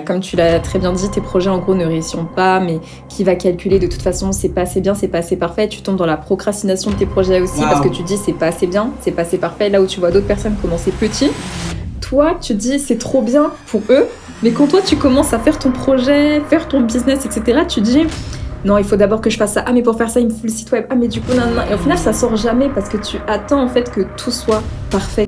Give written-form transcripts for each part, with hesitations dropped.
Comme tu l'as très bien dit, tes projets en gros ne réussiront pas, mais qui va calculer de toute façon c'est pas assez bien, c'est pas assez parfait. Tu tombes dans la procrastination de tes projets aussi parce que tu dis c'est pas assez bien, c'est pas assez parfait. Là où tu vois d'autres personnes commencer petit, toi tu te dis c'est trop bien pour eux, mais quand toi tu commences à faire ton projet, faire ton business, etc., tu te dis non, il faut d'abord que je fasse ça. Ah, mais pour faire ça, il me faut le site web. Ah, mais du coup, non, non. Et au final, ça sort jamais parce que tu attends en fait que tout soit parfait.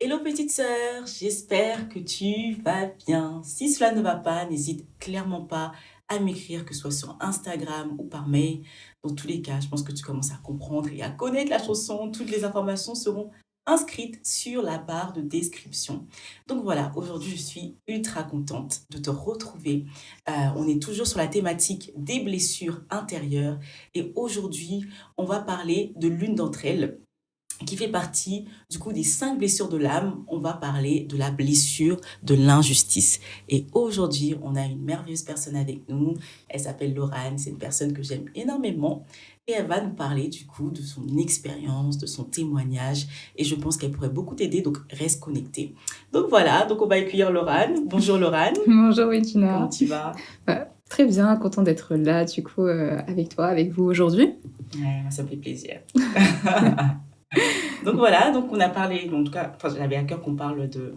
Hello petite sœur, j'espère que tu vas bien. Si cela ne va pas, n'hésite clairement pas à m'écrire, que ce soit sur Instagram ou par mail. Dans tous les cas, je pense que tu commences à comprendre et à connaître la chanson. Toutes les informations seront inscrites sur la barre de description. Donc voilà, aujourd'hui je suis ultra contente de te retrouver. On est toujours sur la thématique des blessures intérieures et aujourd'hui on va parler de l'une d'entre elles qui fait partie du coup des 5 blessures de l'âme. On va parler de la blessure de l'injustice. Et aujourd'hui, on a une merveilleuse personne avec nous. Elle s'appelle Laurane, c'est une personne que j'aime énormément. Et elle va nous parler du coup de son expérience, de son témoignage. Et je pense qu'elle pourrait beaucoup t'aider, donc reste connecté. Donc voilà, donc on va accueillir Laurane. Bonjour Laurane. Bonjour Regina. Comment tu vas? Très bien, content d'être là du coup avec toi, avec vous aujourd'hui. Ouais, ça me fait plaisir. Donc voilà, donc on a parlé, en tout cas, j'avais à cœur qu'on parle de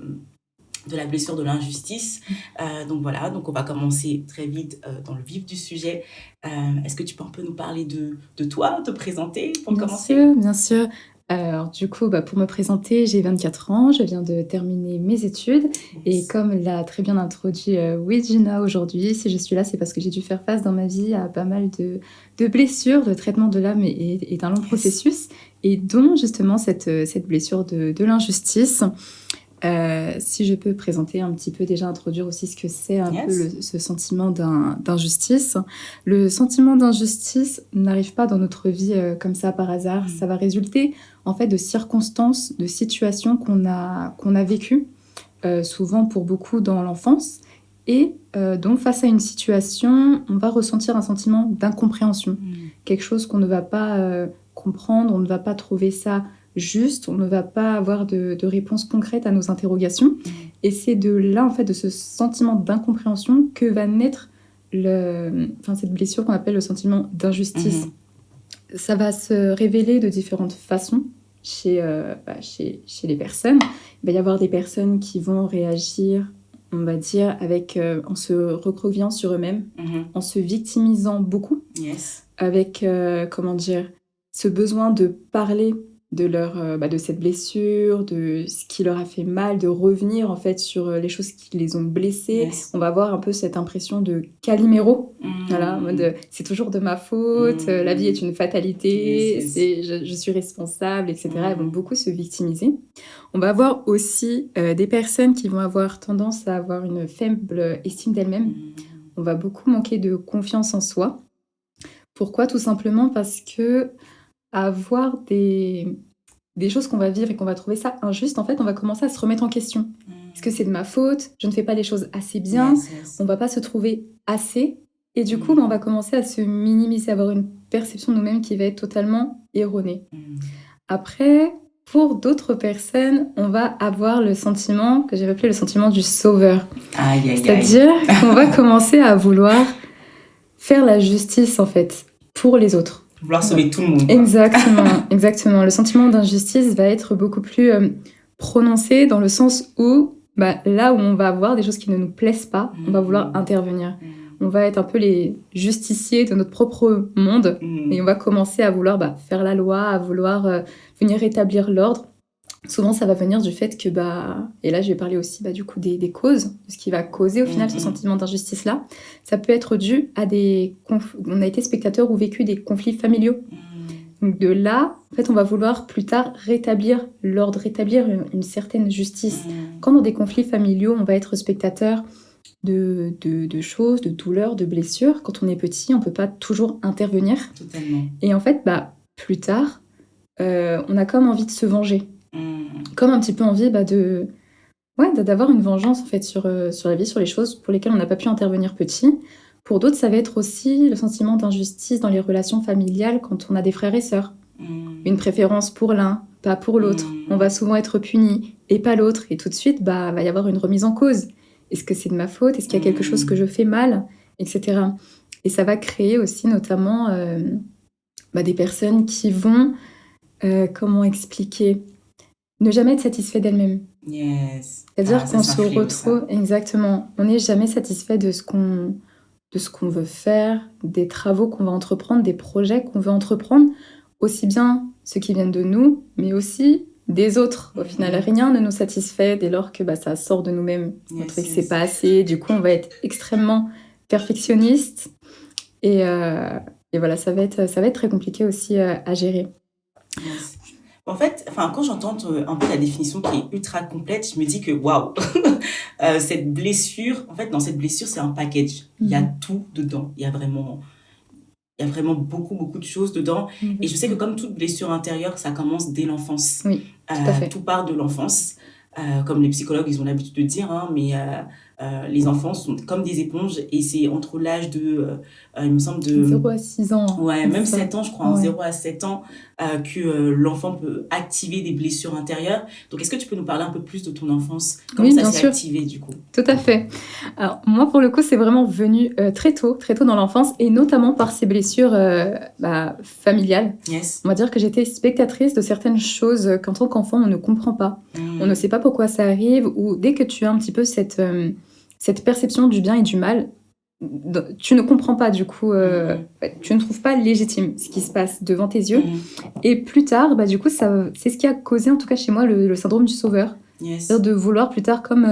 la blessure de l'injustice. Donc voilà, donc on va commencer très vite dans le vif du sujet. Est-ce que tu peux un peu nous parler de toi, te présenter pour commencer? Bien sûr. Alors du coup, pour me présenter, j'ai 24 ans, je viens de terminer mes études. Et comme l'a très bien introduit Regina aujourd'hui, si je suis là, c'est parce que j'ai dû faire face dans ma vie à pas mal de blessures. Le traitement de l'âme est un long processus, et dont justement cette blessure de l'injustice. Si je peux présenter un petit peu, déjà introduire aussi ce que c'est un peu ce sentiment d'injustice. Le sentiment d'injustice n'arrive pas dans notre vie comme ça par hasard. Ça va résulter en fait de circonstances, de situations qu'on a vécues, souvent pour beaucoup dans l'enfance. Et donc face à une situation, on va ressentir un sentiment d'incompréhension. Quelque chose qu'on ne va pas comprendre, on ne va pas trouver ça juste, on ne va pas avoir de réponse concrète à nos interrogations. Et c'est de là, en fait, de ce sentiment d'incompréhension que va naître cette blessure qu'on appelle le sentiment d'injustice. Ça va se révéler de différentes façons chez les personnes. Il va y avoir des personnes qui vont réagir, on va dire, en se recroquevillant sur eux-mêmes, en se victimisant beaucoup, avec, ce besoin de parler de cette blessure, de ce qui leur a fait mal, de revenir en fait sur les choses qui les ont blessés. On va avoir un peu cette impression de Calimero, voilà, en mode c'est toujours de ma faute, la vie est une fatalité, je suis responsable, etc. Elles vont beaucoup se victimiser. On va avoir aussi des personnes qui vont avoir tendance à avoir une faible estime d'elles-mêmes. On va beaucoup manquer de confiance en soi. Pourquoi? Tout simplement parce que avoir des choses qu'on va vivre et qu'on va trouver ça injuste, en fait, on va commencer à se remettre en question. Est-ce que c'est de ma faute? Je ne fais pas les choses assez bien? On va pas se trouver assez. Et du coup, on va commencer à se minimiser, avoir une perception de nous-mêmes qui va être totalement erronée. Après, pour d'autres personnes, on va avoir le sentiment, que j'ai appelé le sentiment du sauveur. C'est-à-dire qu'on va commencer à vouloir faire la justice, en fait, pour les autres. Vouloir sauver tout le monde. Exactement. Le sentiment d'injustice va être beaucoup plus prononcé dans le sens où, là où on va avoir des choses qui ne nous plaisent pas, on va vouloir intervenir. On va être un peu les justiciers de notre propre monde, et on va commencer à vouloir faire la loi, à vouloir venir rétablir l'ordre. Souvent, ça va venir du fait que, et là, je vais parler aussi du coup des causes, de ce qui va causer au final ce sentiment d'injustice-là. Ça peut être dû à on a été spectateur ou vécu des conflits familiaux. Donc de là, en fait, on va vouloir plus tard rétablir l'ordre, rétablir une certaine justice. Quand dans des conflits familiaux, on va être spectateur de choses, de douleurs, de blessures. Quand on est petit, on peut pas toujours intervenir. Totalement. Et en fait, plus tard, on a comme envie de se venger. Comme un petit peu envie Ouais, d'avoir une vengeance en fait sur la vie, sur les choses pour lesquelles on n'a pas pu intervenir petit. Pour d'autres, ça va être aussi le sentiment d'injustice dans les relations familiales quand on a des frères et sœurs. Une préférence pour l'un, pas pour l'autre. On va souvent être puni et pas l'autre. Et tout de suite, va y avoir une remise en cause. Est-ce que c'est de ma faute? Est-ce qu'il y a quelque chose que je fais mal? Etc. Et ça va créer aussi notamment des personnes qui vont, comment expliquer, ne jamais être satisfait d'elles-mêmes. Yes. C'est-à-dire Ça, qu'on c'est un se fléau, ça. retrouve exactement. On n'est jamais satisfait de ce qu'on veut faire, des travaux qu'on va entreprendre, des projets qu'on veut entreprendre, aussi bien ceux qui viennent de nous, mais aussi des autres. Au final, rien ne nous satisfait dès lors que ça sort de nous-mêmes. On trouve que c'est pas assez. Du coup, on va être extrêmement perfectionniste. Et voilà, ça va être très compliqué aussi à gérer. Yes. En fait, quand j'entends un peu la définition qui est ultra complète, je me dis que waouh, cette blessure, en fait, dans cette blessure, c'est un package. Il y a tout dedans. Il y a vraiment beaucoup, beaucoup de choses dedans. Et je sais que comme toute blessure intérieure, ça commence dès l'enfance. Oui, tout à fait. Tout part de l'enfance. Comme les psychologues, ils ont l'habitude de dire, hein, mais les enfants sont comme des éponges et c'est entre l'âge de, il me semble, de 0 à 6 ans. Ouais, même 7 ans, je crois, Ouais. 0 à 7 ans, que l'enfant peut activer des blessures intérieures. Donc, est-ce que tu peux nous parler un peu plus de ton enfance? Comment Oui, ça bien s'est sûr. activé, du coup? Tout à fait. Alors, moi, pour le coup, c'est vraiment venu très tôt dans l'enfance, et notamment par ces blessures familiales. Yes. On va dire que j'étais spectatrice de certaines choses qu'en tant qu'enfant, on ne comprend pas. On ne sait pas pourquoi ça arrive, ou dès que tu as un petit peu cette perception du bien et du mal, tu ne comprends pas, du coup, tu ne trouves pas légitime ce qui se passe devant tes yeux. Et plus tard, du coup, c'est ce qui a causé, en tout cas chez moi, le syndrome du sauveur. Yes. C'est-à-dire de vouloir plus tard comme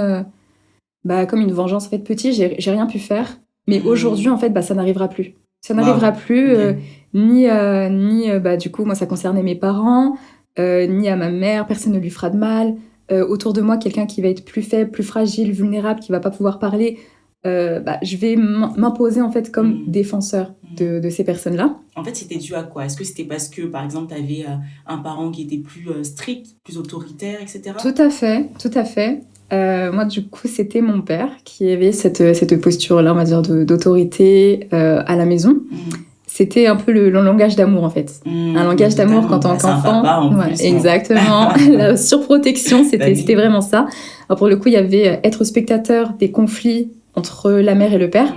une vengeance. En fait, petit, j'ai rien pu faire. Mais aujourd'hui, en fait, ça n'arrivera plus. Ça n'arrivera plus, ni du coup, moi, ça concernait mes parents, ni à ma mère, personne ne lui fera de mal. Autour de moi, quelqu'un qui va être plus faible, plus fragile, vulnérable, qui va pas pouvoir parler, je vais m'imposer, en fait, comme défenseur de ces personnes-là. En fait, c'était dû à quoi? Est-ce que c'était parce que, par exemple, tu avais un parent qui était plus strict, plus autoritaire, etc.? Tout à fait, tout à fait. Moi, du coup, c'était mon père qui avait cette posture-là, on va dire, d'autorité à la maison. C'était un peu le langage d'amour, en fait. Un langage d'amour quand tant qu'enfant. Ouais, exactement. La surprotection, c'était vraiment ça. Alors, pour le coup, il y avait être spectateur des conflits entre la mère et le père.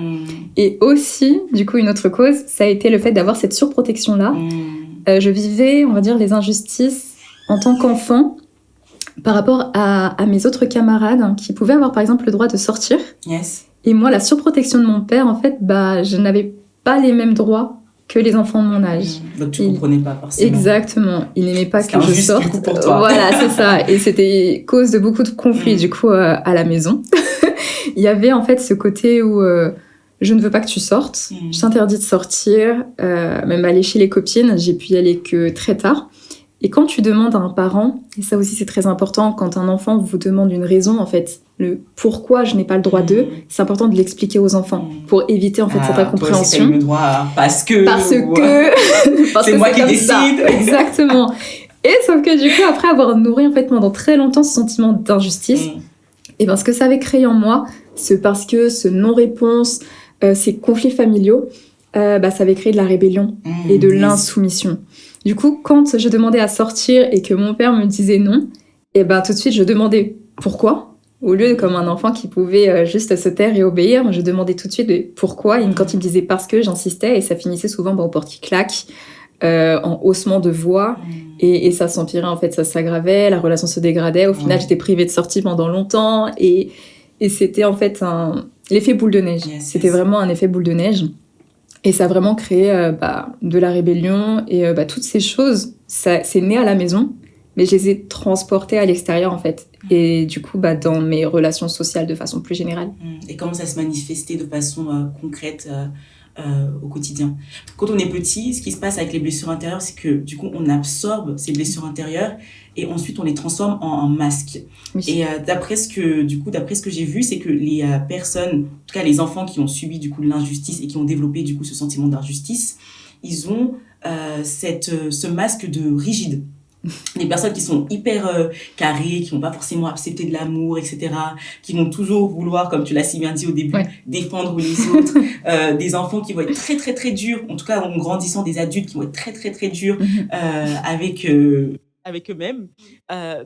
Et aussi, du coup, une autre cause, ça a été le fait d'avoir cette surprotection-là. Je vivais, on va dire, les injustices en tant qu'enfant par rapport à mes autres camarades qui pouvaient avoir, par exemple, le droit de sortir. Yes. Et moi, la surprotection de mon père, en fait, je n'avais pas les mêmes droits que les enfants de mon âge. Donc, tu comprenais pas forcément. Exactement. Il n'aimait pas que je sorte. Du coup, pour toi. Voilà, c'est ça. Et c'était cause de beaucoup de conflits, du coup, à la maison. Il y avait, en fait, ce côté où je ne veux pas que tu sortes. Je t'interdis de sortir. Même aller chez les copines, j'ai pu y aller que très tard. Et quand tu demandes à un parent, et ça aussi c'est très important, quand un enfant vous demande une raison, en fait, le pourquoi je n'ai pas le droit d'eux, c'est important de l'expliquer aux enfants pour éviter en fait cette incompréhension. Toi aussi, le droit parce que c'est moi qui décide. Exactement. Et sauf que du coup, après avoir nourri en fait pendant très longtemps ce sentiment d'injustice, et ce que ça avait créé en moi, ce non-réponse, ces conflits familiaux, ça avait créé de la rébellion et de l'insoumission. Du coup, quand je demandais à sortir et que mon père me disait non, tout de suite, je demandais pourquoi. Au lieu de comme un enfant qui pouvait juste se taire et obéir, moi, je demandais tout de suite pourquoi. Et quand il me disait parce que, j'insistais et ça finissait souvent au porte-claque, en haussement de voix. Et ça s'empirait, en fait, ça s'aggravait, la relation se dégradait. Au final, j'étais privée de sortie pendant longtemps. Et c'était en fait l'effet boule de neige. C'était vraiment un effet boule de neige. Et ça a vraiment créé de la rébellion et toutes ces choses, c'est né à la maison, mais je les ai transportées à l'extérieur en fait. Et du coup, dans mes relations sociales de façon plus générale. Et comment ça se manifestait de façon concrète au quotidien? Quand on est petit, ce qui se passe avec les blessures intérieures, c'est que du coup, on absorbe ces blessures intérieures et ensuite on les transforme en masques. Oui. Et d'après ce que j'ai vu, c'est que les personnes, en tout cas les enfants qui ont subi du coup de l'injustice et qui ont développé du coup ce sentiment d'injustice, ils ont ce masque de rigide. des personnes qui sont hyper carrées, qui vont pas forcément accepter de l'amour, etc., qui vont toujours vouloir, comme tu l'as si bien dit au début, défendre les autres, des enfants qui vont être très très très durs, en tout cas en grandissant, des adultes qui vont être très très très durs avec eux-mêmes.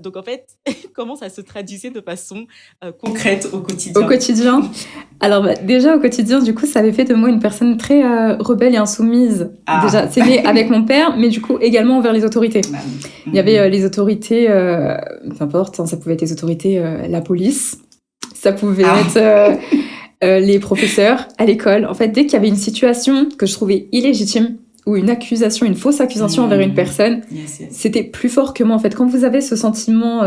Donc en fait, comment ça se traduisait de façon concrète au quotidien? Au quotidien. Alors déjà au quotidien, du coup, ça avait fait de moi une personne très rebelle et insoumise. Déjà, c'est né avec mon père, mais du coup également envers les autorités. Il y avait les autorités, peu importe, hein, ça pouvait être les autorités, la police, ça pouvait être les professeurs à l'école. En fait, dès qu'il y avait une situation que je trouvais illégitime, ou une accusation, une fausse accusation envers une personne, c'était plus fort que moi. En fait, quand vous avez ce sentiment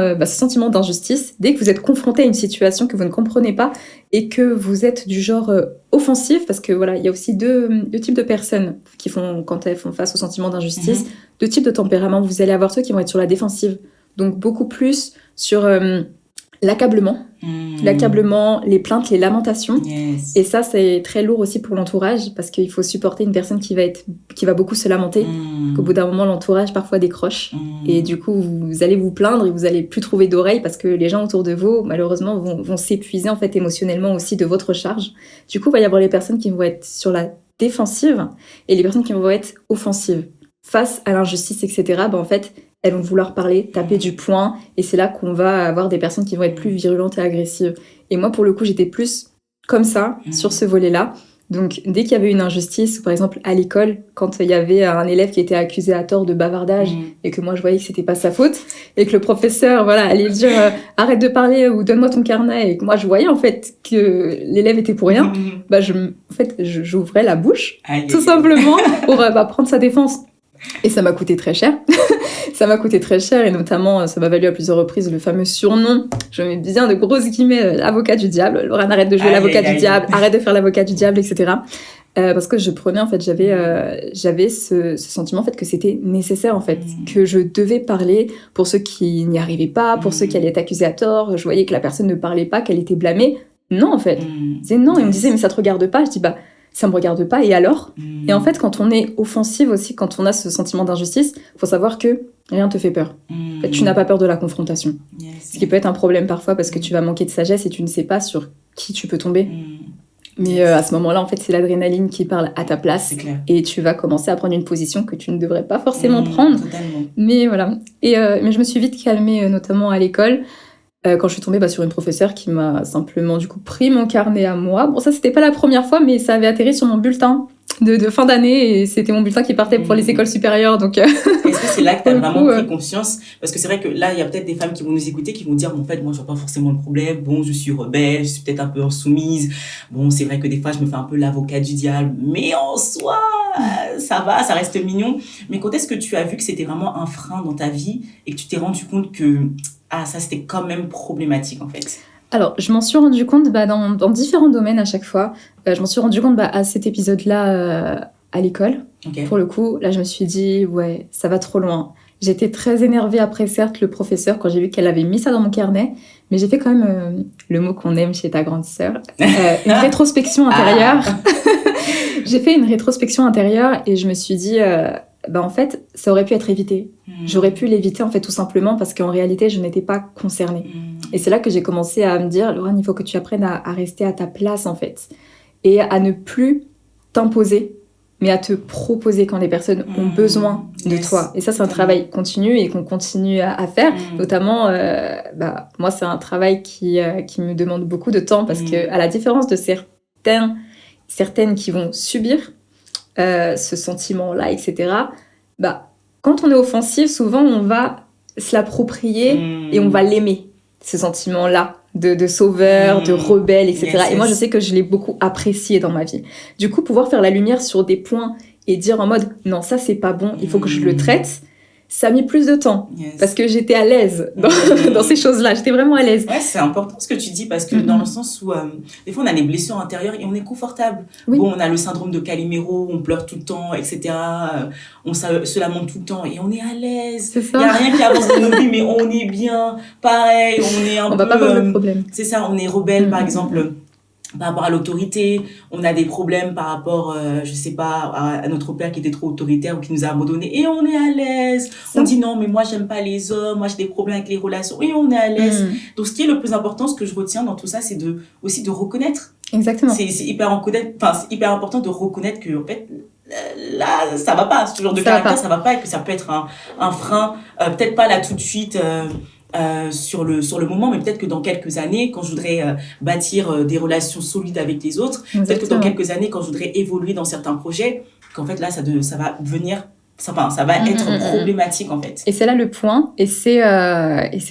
d'injustice, dès que vous êtes confronté à une situation que vous ne comprenez pas et que vous êtes du genre offensif, parce que voilà, il y a aussi deux types de personnes qui font, quand elles font face au sentiment d'injustice, deux types de tempéraments. Vous allez avoir ceux qui vont être sur la défensive, donc beaucoup plus sur l'accablement, les plaintes, les lamentations. Et ça, c'est très lourd aussi pour l'entourage parce qu'il faut supporter une personne qui va beaucoup se lamenter. Qu'au bout d'un moment, l'entourage parfois décroche. Et du coup, vous allez vous plaindre et vous allez plus trouver d'oreilles parce que les gens autour de vous, malheureusement, vont s'épuiser en fait émotionnellement aussi de votre charge. Du coup, il va y avoir les personnes qui vont être sur la défensive et les personnes qui vont être offensives. Face à l'injustice, etc., en fait, elles vont vouloir parler, taper du poing, et c'est là qu'on va avoir des personnes qui vont être plus virulentes et agressives. Et moi, pour le coup, j'étais plus comme ça, sur ce volet-là. Donc, dès qu'il y avait une injustice, par exemple à l'école, quand il y avait un élève qui était accusé à tort de bavardage, et que moi, je voyais que c'était pas sa faute, et que le professeur, allait dire arrête de parler ou donne-moi ton carnet, et que moi, je voyais en fait que l'élève était pour rien, j'ouvrais la bouche, tout simplement, pour prendre sa défense. Et ça m'a coûté très cher. Ça m'a coûté très cher et notamment, ça m'a valu à plusieurs reprises le fameux surnom, je mets bien de grosses guillemets, l'avocat du diable. Laurent, arrête de jouer l'avocat du diable, arrête de faire l'avocat du diable, etc. Parce que je prenais, en fait, j'avais ce sentiment, en fait, que c'était nécessaire, en fait, que je devais parler pour ceux qui n'y arrivaient pas, pour ceux qui allaient être accusés à tort. Je voyais que la personne ne parlait pas, qu'elle était blâmée. Non, en fait. C'est non. Il me disait, mais ça te regarde pas. Je dis, ça me regarde pas, et alors ? Et en fait, quand on est offensive aussi, quand on a ce sentiment d'injustice, faut savoir que rien te fait peur. En fait, tu n'as pas peur de la confrontation. Ce qui peut être un problème parfois parce que tu vas manquer de sagesse et tu ne sais pas sur qui tu peux tomber. Mais à ce moment-là, en fait, c'est l'adrénaline qui parle à ta place et tu vas commencer à prendre une position que tu ne devrais pas forcément prendre. Totalement. Mais voilà. Mais je me suis vite calmée, notamment à l'école. Quand je suis tombée sur une professeure qui m'a simplement du coup pris mon carnet à moi. Bon, ça c'était pas la première fois, mais ça avait atterri sur mon bulletin de fin d'année et c'était mon bulletin qui partait pour les écoles supérieures. Donc, est-ce que c'est là que tu as vraiment pris conscience ? Parce que c'est vrai que là, il y a peut-être des femmes qui vont nous écouter qui vont dire, en fait, moi, je vois pas forcément le problème. Bon, je suis rebelle, je suis peut-être un peu insoumise. Bon, c'est vrai que des fois, je me fais un peu l'avocat du diable. Mais en soi, ça va, ça reste mignon. Mais quand est-ce que tu as vu que c'était vraiment un frein dans ta vie et que tu t'es rendu compte que ça, c'était quand même problématique, en fait? Alors, je m'en suis rendu compte dans différents domaines à chaque fois. Je m'en suis rendu compte à cet épisode-là à l'école. Pour le coup, là, je me suis dit, ouais, ça va trop loin. J'étais très énervée après, certes, le professeur, quand j'ai vu qu'elle avait mis ça dans mon carnet. Mais j'ai fait quand même le mot qu'on aime chez ta grande sœur, une rétrospection intérieure. J'ai fait une rétrospection intérieure et je me suis dit... en fait, ça aurait pu être évité. J'aurais pu l'éviter, en fait, tout simplement parce qu'en réalité, je n'étais pas concernée. Et c'est là que j'ai commencé à me dire, Laurent, il faut que tu apprennes à rester à ta place, en fait. Et à ne plus t'imposer, mais à te proposer quand les personnes ont besoin de toi. Et ça, c'est un travail continu et qu'on continue à faire. Notamment, moi, c'est un travail qui me demande beaucoup de temps parce que, à la différence de certaines qui vont subir ce sentiment-là, etc. Quand on est offensif, souvent on va se l'approprier et on va l'aimer, ce sentiment-là de sauveur, de rebelle, etc. Et moi, je sais que je l'ai beaucoup apprécié dans ma vie. Du coup, pouvoir faire la lumière sur des points et dire en mode « Non, ça, c'est pas bon, il faut que je le traite », ça a mis plus de temps parce que j'étais à l'aise dans ces choses-là. J'étais vraiment à l'aise. Ouais, c'est important ce que tu dis parce que dans le sens où des fois on a des blessures intérieures et on est confortable. Oui. Bon, on a le syndrome de Calimero, on pleure tout le temps, etc. On se lamente tout le temps et on est à l'aise. Il n'y a rien qui avance dans nos vies, mais on est bien. Pareil, on est un peu... On va pas voir le problème. C'est ça, on est rebelle par exemple. par rapport à l'autorité, on a des problèmes par rapport, je sais pas, à notre père qui était trop autoritaire ou qui nous a abandonnés, et on est à l'aise. On Ça. dit non, mais moi j'aime pas les hommes, moi j'ai des problèmes avec les relations, et on est à l'aise. Donc ce qui est le plus important, ce que je retiens dans tout ça, c'est aussi de reconnaître. Exactement. C'est hyper important de reconnaître que, en fait, là, ça va pas, ce genre de Ça va caractère, pas. ça va pas, et que ça peut être un frein, peut-être pas là tout de suite, sur le moment, mais peut-être que dans quelques années, quand je voudrais bâtir des relations solides avec les autres, peut-être que dans Exactement. quelques années, quand je voudrais évoluer dans certains projets, qu'en fait là, ça va devenir, ça va être problématique en fait. Et c'est là le point, et c'est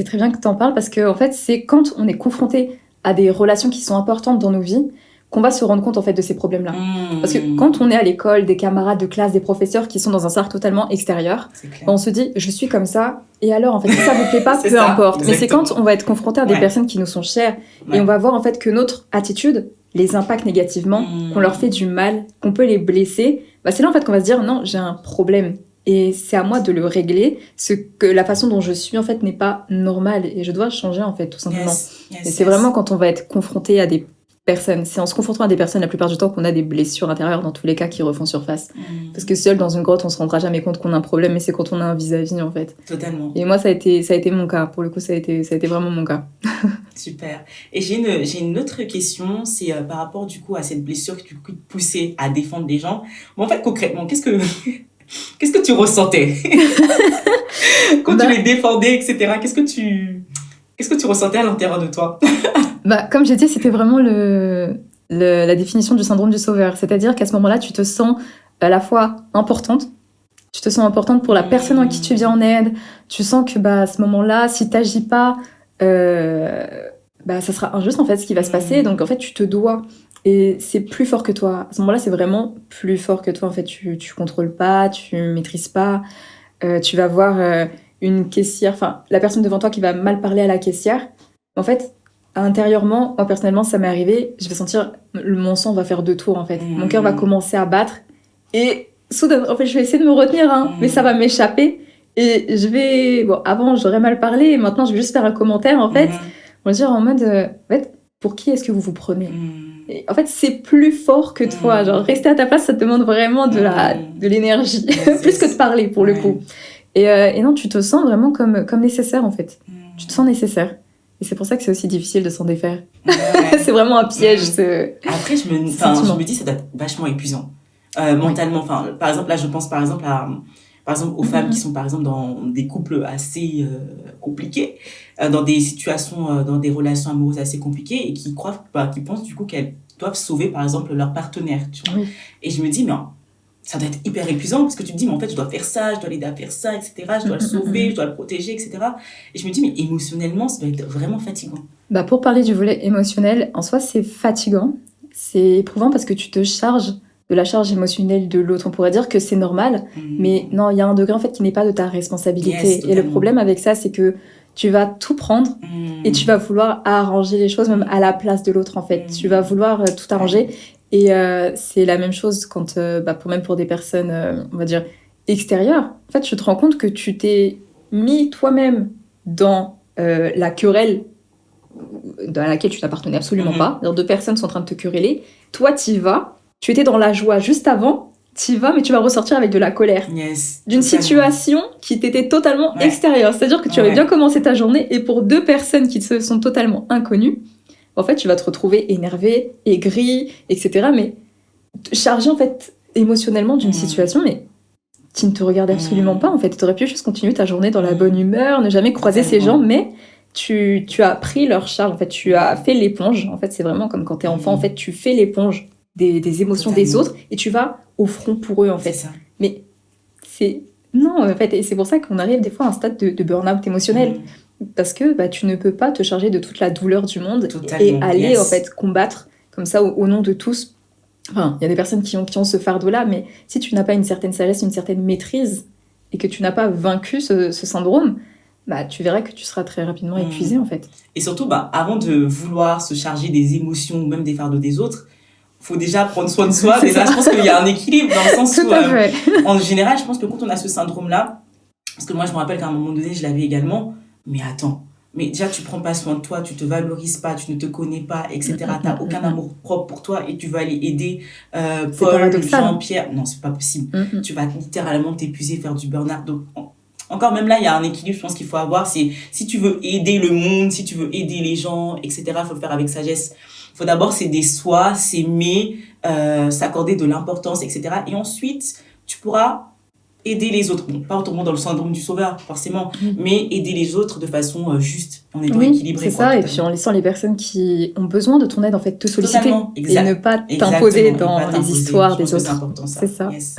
très bien que tu en parles, parce que en fait, c'est quand on est confronté à des relations qui sont importantes dans nos vies qu'on va se rendre compte en fait de ces problèmes-là. Parce que quand on est à l'école, des camarades de classe, des professeurs qui sont dans un cercle totalement extérieur, on se dit je suis comme ça, et alors en fait si ça vous plaît pas, peu ça, importe. exactement. Mais c'est quand on va être confronté à des personnes qui nous sont chères, et on va voir en fait que notre attitude les impacte négativement, qu'on leur fait du mal, qu'on peut les blesser, bah c'est là en fait qu'on va se dire non, j'ai un problème. Et c'est à moi de le régler, la façon dont je suis en fait n'est pas normale, et je dois changer en fait tout simplement. Et c'est vraiment quand on va être confronté à des personnes, c'est en se confrontant à des personnes la plupart du temps qu'on a des blessures intérieures dans tous les cas qui refont surface. Parce que seul dans une grotte on se rendra jamais compte qu'on a un problème, mais c'est quand on a un vis-à-vis en fait. Totalement. Et moi ça a été mon cas, pour le coup ça a été vraiment mon cas. Super. Et j'ai une autre question, c'est par rapport du coup à cette blessure qui te poussait à défendre les gens. Bon, en fait concrètement, qu'est-ce que tu ressentais quand tu les défendais, etc. Qu'est-ce que tu ressentais à l'intérieur de toi? Comme j'ai dit, c'était vraiment la définition du syndrome du sauveur. C'est-à-dire qu'à ce moment-là, tu te sens à la fois importante, tu te sens importante pour la personne en qui tu viens en aide, tu sens que à ce moment-là, si tu n'agis pas, ça sera injuste en fait ce qui va se passer. Donc en fait, tu te dois. Et c'est plus fort que toi. À ce moment-là, c'est vraiment plus fort que toi. En fait, tu contrôles pas, tu maîtrises pas. Tu vas voir une caissière, enfin la personne devant toi qui va mal parler à la caissière. En fait, intérieurement, moi personnellement, ça m'est arrivé. Je vais sentir mon sang va faire 2 tours en fait. Mon cœur va commencer à battre et soudain, en fait, je vais essayer de me retenir, mais ça va m'échapper. Et je vais, avant j'aurais mal parlé, et maintenant je vais juste faire un commentaire en fait. On va dire en mode, en fait, pour qui est-ce que vous vous prenez? Et en fait, c'est plus fort que toi. Genre, rester à ta place, ça te demande vraiment de l'énergie, plus que de parler pour le coup. Et non, tu te sens vraiment comme nécessaire en fait. Tu te sens nécessaire. Et c'est pour ça que c'est aussi difficile de s'en défaire. C'est vraiment un piège. Après, je me dis, ça doit être vachement épuisant. Mentalement. Enfin, par exemple, là, je pense par exemple aux femmes qui sont par exemple dans des couples assez compliqués, dans des situations, dans des relations amoureuses assez compliquées, et qui qui pensent du coup qu'elles doivent sauver par exemple leur partenaire. Tu vois. Et je me dis, mais ça doit être hyper épuisant, parce que tu te dis, mais en fait, je dois faire ça, je dois l'aider à faire ça, etc. Je dois le sauver, je dois le protéger, etc. Et je me dis, mais émotionnellement, ça doit être vraiment fatigant. Pour parler du volet émotionnel, en soi, c'est fatigant. C'est éprouvant parce que tu te charges de la charge émotionnelle de l'autre. On pourrait dire que c'est normal, mais non, il y a un degré en fait qui n'est pas de ta responsabilité. Et le problème avec ça, c'est que tu vas tout prendre et tu vas vouloir arranger les choses même à la place de l'autre en fait. Tu vas vouloir tout arranger. Et c'est la même chose quand, pour des personnes, on va dire, extérieures. En fait, tu te rends compte que tu t'es mis toi-même dans la querelle dans laquelle tu n'appartenais absolument pas. Alors, 2 personnes sont en train de te quereller. Toi, t'y vas. Tu étais dans la joie juste avant. T'y vas, mais tu vas ressortir avec de la colère. D'une situation qui t'était totalement extérieure. C'est-à-dire que tu avais bien commencé ta journée, et pour 2 personnes qui te sont totalement inconnues, en fait, tu vas te retrouver énervé, aigri, etc. Mais chargé, en fait, émotionnellement d'une situation, mais qui ne te regarde absolument pas, en fait. Tu aurais pu juste continuer ta journée dans la bonne humeur, ne jamais croiser ces gens, mais tu as pris leur charge, en fait. Tu as fait l'éponge. En fait, c'est vraiment comme quand t'es enfant, en fait, tu fais l'éponge des émotions des autres, et tu vas au front pour eux, en fait. Mais c'est... Non, en fait, et c'est pour ça qu'on arrive des fois à un stade de burn-out émotionnel. Parce que tu ne peux pas te charger de toute la douleur du monde et aller en fait combattre comme ça au nom de tous. Enfin, il y a des personnes qui ont ce fardeau-là, mais si tu n'as pas une certaine sagesse, une certaine maîtrise, et que tu n'as pas vaincu ce syndrome, tu verras que tu seras très rapidement épuisé en fait. Et surtout, avant de vouloir se charger des émotions ou même des fardeaux des autres, il faut déjà prendre soin de soi. Déjà, je pense qu'il y a un équilibre dans le sens où, en général, je pense que quand on a ce syndrome-là, parce que moi, je me rappelle qu'à un moment donné, je l'avais également. Mais attends, mais déjà, tu prends pas soin de toi, tu te valorises pas, tu ne te connais pas, etc. T'as aucun amour propre pour toi et tu vas aller aider C'est Paul, paradoxal. Jean-Pierre. Non, c'est pas possible. Tu vas littéralement t'épuiser, faire du burn-out. Donc, encore même là, il y a un équilibre, je pense qu'il faut avoir. C'est si tu veux aider le monde, si tu veux aider les gens, etc., il faut le faire avec sagesse. Il faut d'abord s'aider soi, s'aimer, s'accorder de l'importance, etc. Et ensuite, tu pourras aider les autres. Bon, pas autrement dans le syndrome du sauveur, forcément, mais aider les autres de façon juste, en étant équilibré. C'est ça, et puis en laissant les personnes qui ont besoin de ton aide, en fait, te solliciter. Totalement, et ne pas t'imposer dans les histoires des autres. C'est important, ça. C'est ça. Yes.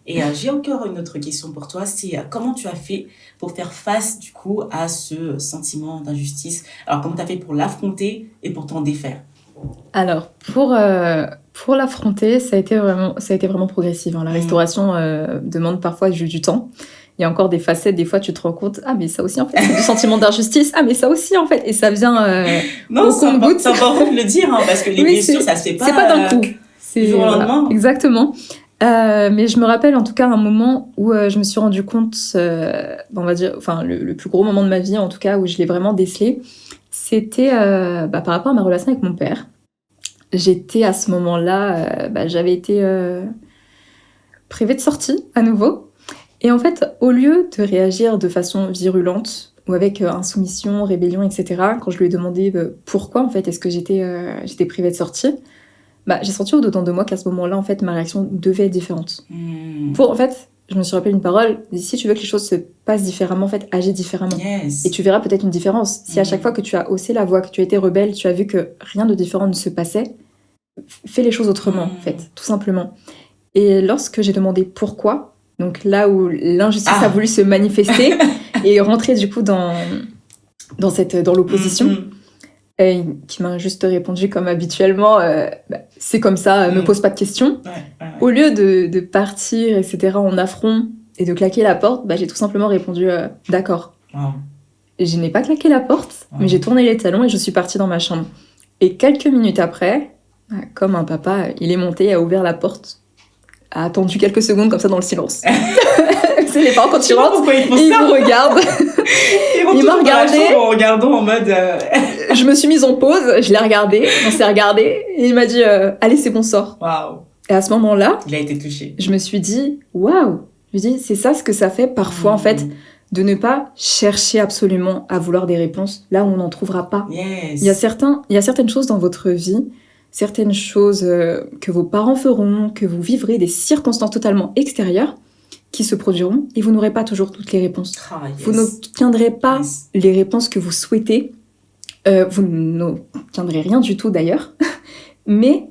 Et j'ai encore une autre question pour toi, c'est comment tu as fait pour faire face, du coup, à ce sentiment d'injustice? Alors, comment tu as fait pour l'affronter et pour t'en défaire? Alors, pour l'affronter, ça a été vraiment progressif. La restauration demande parfois du temps. Il y a encore des facettes, des fois tu te rends compte, ah mais ça aussi en fait, c'est du sentiment d'injustice, ah mais ça aussi en fait, et ça vient non, c'est important de le dire, parce que les blessures, ça se fait pas... C'est pas d'un coup. C'est du jour au lendemain. Exactement. Mais je me rappelle en tout cas un moment où je me suis rendu compte, on va dire, enfin le plus gros moment de ma vie en tout cas, où je l'ai vraiment décelé, c'était par rapport à ma relation avec mon père. J'étais à ce moment-là, j'avais été privée de sortie à nouveau. Et en fait, au lieu de réagir de façon virulente ou avec insoumission, rébellion, etc., quand je lui ai demandé pourquoi en fait est-ce que j'étais privée de sortie, j'ai senti au-dedans de moi qu'à ce moment-là, en fait, ma réaction devait être différente. En fait, je me suis rappelé une parole, si tu veux que les choses se passent différemment, en fait, agis différemment. Yes. Et tu verras peut-être une différence. Si à chaque fois que tu as haussé la voix, que tu as été rebelle, tu as vu que rien de différent ne se passait, fais les choses autrement, en fait, tout simplement. Et lorsque j'ai demandé pourquoi, donc là où l'injustice a voulu se manifester et rentrer du coup dans l'opposition, qui m'a juste répondu comme habituellement, c'est comme ça, me pose pas de questions. Ouais. Au lieu de partir, etc., en affront et de claquer la porte, j'ai tout simplement répondu d'accord. Wow. Et je n'ai pas claqué la porte, mais j'ai tourné les talons et je suis partie dans ma chambre. Et quelques minutes après, comme un papa, il est monté, a ouvert la porte, a attendu quelques secondes comme ça dans le silence. C'est les parents quand tu rentres, ils vous regardent. Il m'a regardé en regardant en mode... Je me suis mise en pause, je l'ai regardé, on s'est regardé, et il m'a dit allez, c'est bon, sors. Waouh. Et à ce moment-là, il a été touché. Je me suis dit waouh. Je me dis c'est ça ce que ça fait parfois en fait, de ne pas chercher absolument à vouloir des réponses là où on n'en trouvera pas. Yes. Il y a certaines choses dans votre vie, certaines choses que vos parents feront, que vous vivrez, des circonstances totalement extérieures qui se produiront et vous n'aurez pas toujours toutes les réponses. Yes. Vous n'obtiendrez pas les réponses que vous souhaitez. Vous n'obtiendrez rien du tout d'ailleurs. Mais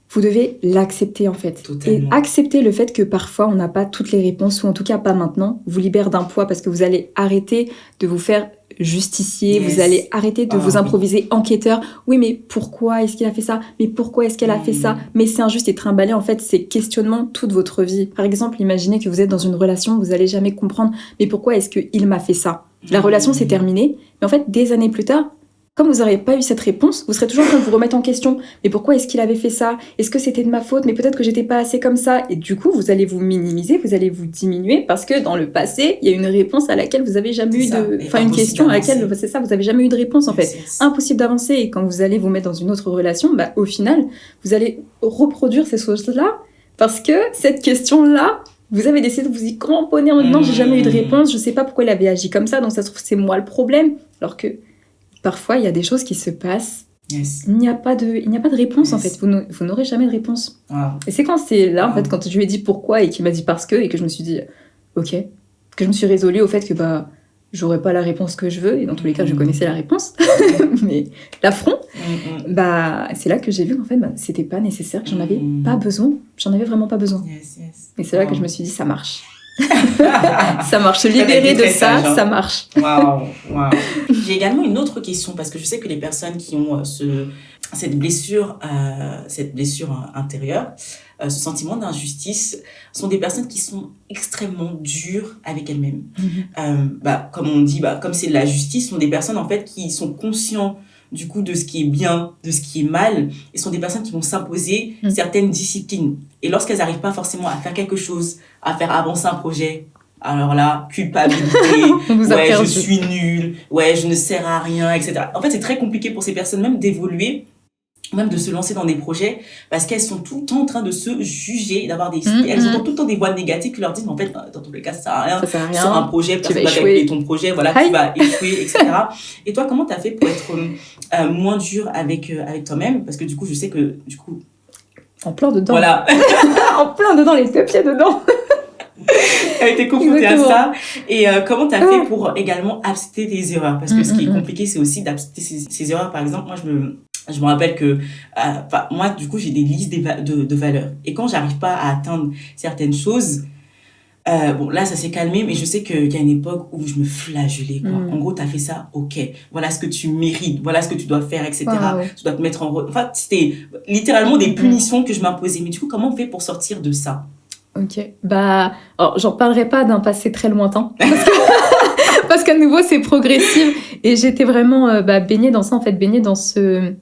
vous devez l'accepter en fait. Totalement. Et accepter le fait que parfois on n'a pas toutes les réponses, ou en tout cas pas maintenant, vous libère d'un poids parce que vous allez arrêter de vous faire justicier, vous allez arrêter de vous improviser enquêteur. Oui, mais pourquoi est-ce qu'il a fait ça? Mais pourquoi est-ce qu'elle a fait ça? Mais c'est injuste, et trimballer en fait ces questionnements toute votre vie. Par exemple, imaginez que vous êtes dans une relation, vous allez jamais comprendre, mais pourquoi est-ce qu'il m'a fait ça? La relation s'est terminée, mais en fait des années plus tard, comme vous n'aurez pas eu cette réponse, vous serez toujours en train de vous remettre en question. Mais pourquoi est-ce qu'il avait fait ça? Est-ce que c'était de ma faute? Mais peut-être que j'étais pas assez comme ça. Et du coup, vous allez vous minimiser, vous allez vous diminuer parce que dans le passé, il y a une réponse à laquelle vous avez jamais eu de... Enfin, une question à laquelle, c'est ça, vous avez jamais eu de réponse en fait. Impossible d'avancer. Et quand vous allez vous mettre dans une autre relation, au final, vous allez reproduire ces choses-là parce que cette question-là, vous avez décidé de vous y cramponner en mode non, j'ai jamais eu de réponse, je sais pas pourquoi il avait agi comme ça, donc ça se trouve c'est moi le problème. Alors que parfois, il y a des choses qui se passent. Yes. Il n'y a pas de réponse, en fait. Vous n'aurez jamais de réponse. Wow. Et c'est quand c'est là, en fait, quand je lui ai dit pourquoi et qu'il m'a dit parce que, et que je me suis dit, ok, que je me suis résolue au fait que j'aurais pas la réponse que je veux, et dans tous les cas, je connaissais la réponse, mais l'affront, c'est là que j'ai vu qu'en fait, c'était pas nécessaire, que j'en avais pas besoin. J'en avais vraiment pas besoin. Yes. Et c'est là que je me suis dit, ça marche. Ça marche, se libérer de ça, ça marche. Waouh. J'ai également une autre question, parce que je sais que les personnes qui ont cette blessure intérieure, ce sentiment d'injustice, sont des personnes qui sont extrêmement dures avec elles-mêmes. Comme on dit, comme c'est de la justice, sont des personnes en fait qui sont conscients du coup de ce qui est bien, de ce qui est mal, et sont des personnes qui vont s'imposer certaines disciplines. Et lorsqu'elles n'arrivent pas forcément à faire quelque chose, à faire avancer un projet, Alors là, culpabilité, On vous a ouais, je perdu. suis nulle, ouais, je ne sers à rien, etc. En fait, c'est très compliqué pour ces personnes même d'évoluer, même de se lancer dans des projets, parce qu'elles sont tout le temps en train de se juger, elles entendent tout le temps des voix négatives qui leur disent, mais en fait, dans tous les cas, ça sert à rien. Ça sert à rien. Sur un projet, Tu vas personne va calculer échouer. ton projet, voilà, Aïe. tu vas échouer, etc. Et toi, comment t'as fait pour être moins dur avec toi-même? Parce que du coup, je sais que, du coup, En plein dedans. voilà, En plein dedans, les 2 pieds dedans. t'as été confrontée à Exactement. ça. Et comment t'as fait pour également accepter tes erreurs? Parce que ce qui est compliqué, c'est aussi d'accepter ces erreurs. Par exemple, moi, je me rappelle que moi, du coup, j'ai des listes de valeurs. Et quand j'arrive pas à atteindre certaines choses, bon, là, ça s'est calmé, mais je sais qu'il y a une époque où je me flagellais, quoi. En gros, t'as fait ça, ok. Voilà ce que tu mérites, voilà ce que tu dois faire, etc. Wow. Tu dois te mettre en... Enfin, c'était littéralement des punitions que je m'imposais. Mais du coup, comment on fait pour sortir de ça? Ok. Bah, alors, j'en parlerai pas d'un passé très lointain. Parce qu'à nouveau, c'est progressif. Et j'étais vraiment baignée dans ça, en fait, baignée dans ce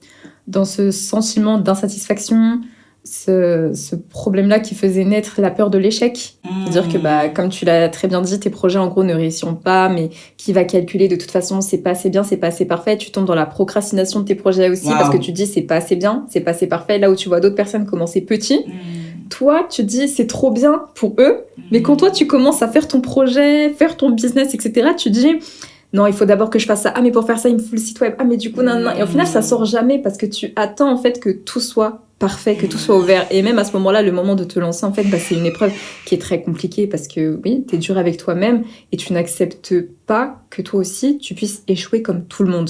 sentiment d'insatisfaction, ce problème-là qui faisait naître la peur de l'échec. C'est-à-dire que, comme tu l'as très bien dit, tes projets, en gros, ne réussiront pas, mais qui va calculer de toute façon, c'est pas assez bien, c'est pas assez parfait. Tu tombes dans la procrastination de tes projets aussi, parce que tu dis, c'est pas assez bien, c'est pas assez parfait. Là où tu vois d'autres personnes commencer petit, toi, tu dis, c'est trop bien pour eux, mais quand toi, tu commences à faire ton projet, faire ton business, etc., tu dis... Non, il faut d'abord que je fasse ça. Ah, mais pour faire ça, il me faut le site web. Ah, mais du coup, non. Et au final, ça sort jamais parce que tu attends, en fait, que tout soit parfait, que tout soit ouvert. Et même à ce moment-là, le moment de te lancer, en fait, c'est une épreuve qui est très compliquée parce que, oui, t'es dur avec toi-même et tu n'acceptes pas que toi aussi, tu puisses échouer comme tout le monde.